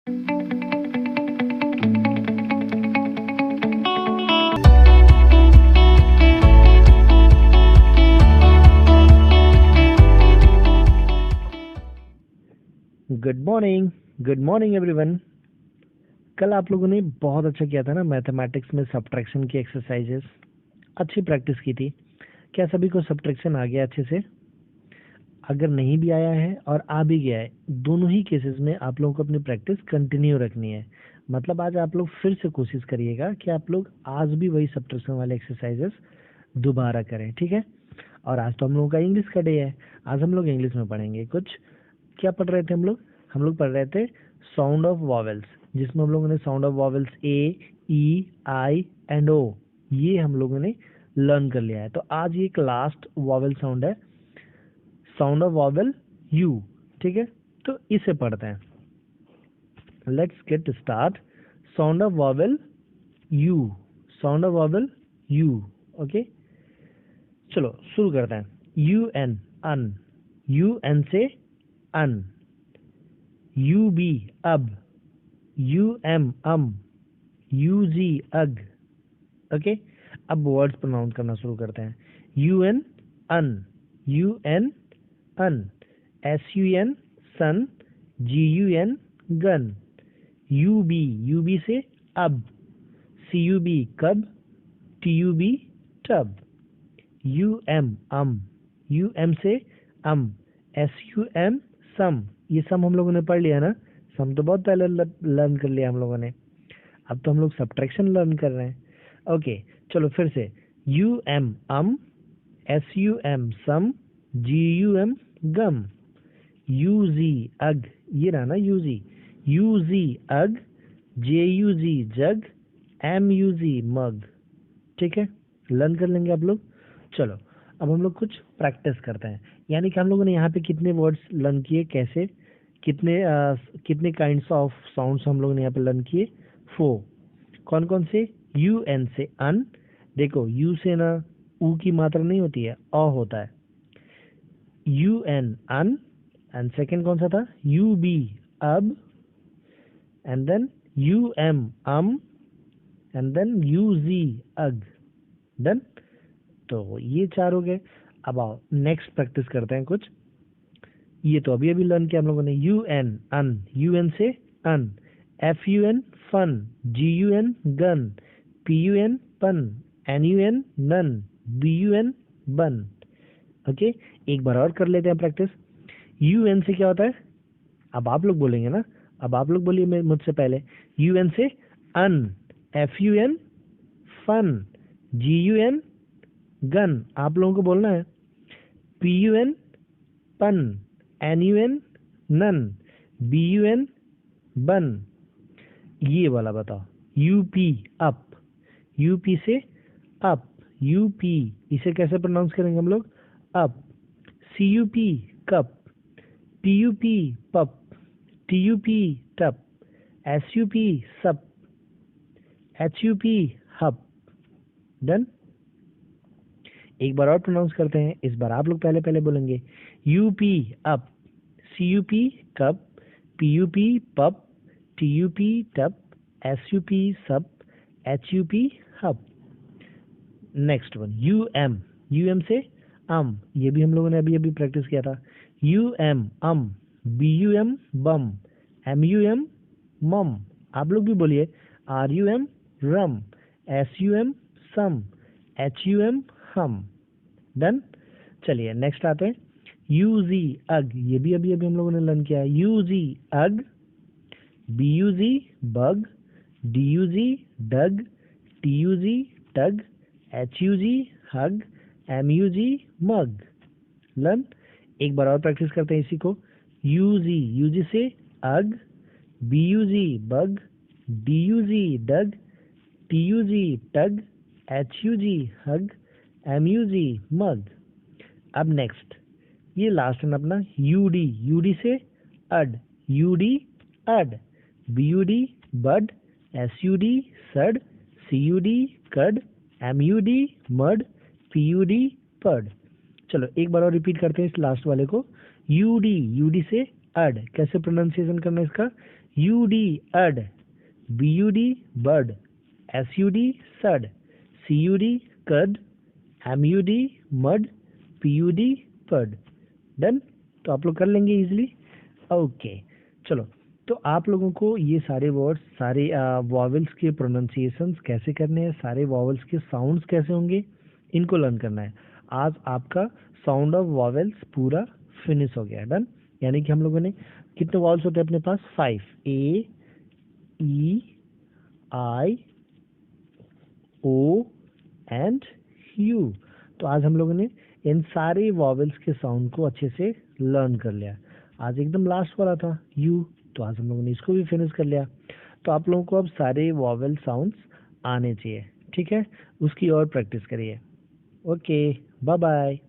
Good morning everyone. कल आप लोगों ने बहुत अच्छा किया था ना मैथमेटिक्स में सब्ट्रैक्शन की एक्सरसाइजेस, अच्छी प्रैक्टिस की थी। क्या सभी को सब्ट्रैक्शन आ गया अच्छे से? अगर नहीं भी आया है और आ भी गया है, दोनों ही केसेस में आप लोगों को अपनी प्रैक्टिस कंटिन्यू रखनी है। मतलब आज आप लोग फिर से कोशिश करिएगा कि आप लोग आज भी वही सब्ट्रैक्शन वाले एक्सरसाइजेस दोबारा करें, ठीक है? और आज तो हम लोगों का इंग्लिश का डे है, आज हम लोग इंग्लिश में पढ़ेंगे कुछ। क्या पढ़ रहे थे हम लोग पढ़ रहे थे साउंड ऑफ वॉवेल्स, जिसमें हम लोगों ने sound of vowels A, E, I and O, ये हम लोगों ने लर्न कर लिया है। तो आज ये एक लास्ट वॉवेल साउंड है, साउंड ऑफ वॉवेल यू, ठीक है? तो इसे पढ़ते हैं। Let's get start. Sound of vowel U, sound of vowel U, okay. चलो शुरू करते हैं। U N, un, U N से un. U B, ub, U M, U G, ug, okay. अब वर्ड्स प्रोनाउंस करना शुरू करते हैं। U N, un, U N, un, S U N, sun, G U N, gun. U B से ub, C U B, cub, T U B, tub. U M, U M से S U M, sum. ये sum हम लोगों ने पढ़ लिया ना, सम तो बहुत पहले लर्न कर लिया हम लोगों ने। अब तो हम लोग सब्ट्रैक्शन लर्न कर रहे हैं। ओके, चलो फिर से। U M, S U M, sum, G U M, gum. U G, ug, ये रहा ना U G, ug, J U G, jug, M U G, mug. ठीक है, लर्न कर लेंगे आप लोग। चलो अब हम लोग कुछ प्रैक्टिस करते हैं। यानी कि हम लोगों ने यहाँ पे कितने वर्ड्स लर्न किए, कैसे, कितने काइंड्स ऑफ साउंड्स हम लोगों ने यहाँ पे लर्न किए? 4। कौन कौन से? यू एन से अन, देखो यू से ना ऊ की मात्रा नहीं होती है, अ होता है। U N, un, and second कौन सा था? U B, ub, and then U M, and then U G, ug. Done. तो ये 4 हो गए। अब आओ नेक्स्ट प्रैक्टिस करते हैं कुछ। ये तो अभी अभी लर्न किया हम लोगों ने। U N, un, U N से un, F U N, fun, G U N, gun, P U N, pun, N U N, nun, B U N, bun. Okay, एक बार और कर लेते हैं प्रैक्टिस। यू एन से क्या होता है? अब आप लोग बोलेंगे ना, अब आप लोग बोलिए मुझसे पहले। यू एन से un, F U N, fun, G U N, gun, आप लोगों को बोलना है। P U N, pun, N U N, nun, B U N, bun. ये वाला बताओ। यूपी, अप, यूपी से अप, यूपी, इसे कैसे प्रोनाउंस करेंगे हम लोग? Up. C U P, cup, P U P, pup, T U P, tup, S U P, sup, H U P, hup. Done. एक बार और प्रोनाउंस करते हैं, इस बार आप लोग पहले पहले बोलेंगे। U P, up, C U P, cup, P U P, pup, T U P, tup, S U P, sup, H U P, hup. Next one, U M से ये भी हम लोगों ने अभी अभी प्रैक्टिस किया था। U M, B U M, bum, M U M, mum. आप लोग भी बोलिए। R U M, rum, S U M, sum, H U M, hum. Done. चलिए नेक्स्ट आते हैं। यू जी, अग, ये भी अभी अभी हम लोगों ने लर्न किया है। U G, ug, B U G, bug, D U G, dug, T U G, tug, H U G, hug, M U G, mug. Learn. एक बार और प्रैक्टिस करते हैं इसी को। यू जी से ug, B U G, bug, D U G, dug, T U G, tug, H U G, hug, M U G, mug. अब next, ये लास्ट वन अपना यूडी से ud, U D, ud, B U D, bud, S U D, sud, C U D, cud, M U D, mud, P U D, pud. चलो एक बार और repeat करते हैं इस लास्ट वाले को। यूडी से अड, कैसे प्रोनाउंसिएशन करना है इसका? UD अड, BUD बड, SUD सड, CUD कड, MUD mud, PUD per. Done. तो आप लोग कर लेंगे इजिली। ओके चलो, तो आप लोगों को ये सारे वर्ड्स, सारे वॉवेल्स के प्रोनाउंसिएशंस कैसे करने हैं, सारे वॉवेल्स के साउंड्स कैसे होंगे, इनको लर्न करना है। आज आपका साउंड ऑफ वॉवेल्स पूरा फिनिश हो गया। डन। यानी कि हम लोगों ने कितने वॉवेल्स होते हैं अपने पास? 5, A E I O and U। तो आज हम लोगों ने इन सारे वॉवेल्स के साउंड को अच्छे से लर्न कर लिया। आज एकदम लास्ट वाला था U, तो आज हम लोगों ने इसको भी फिनिश कर लिया। तो आप लोगों को अब सारे वॉवेल साउंड्स आने चाहिए, ठीक है? उसकी और प्रैक्टिस करिए। Okay, bye bye.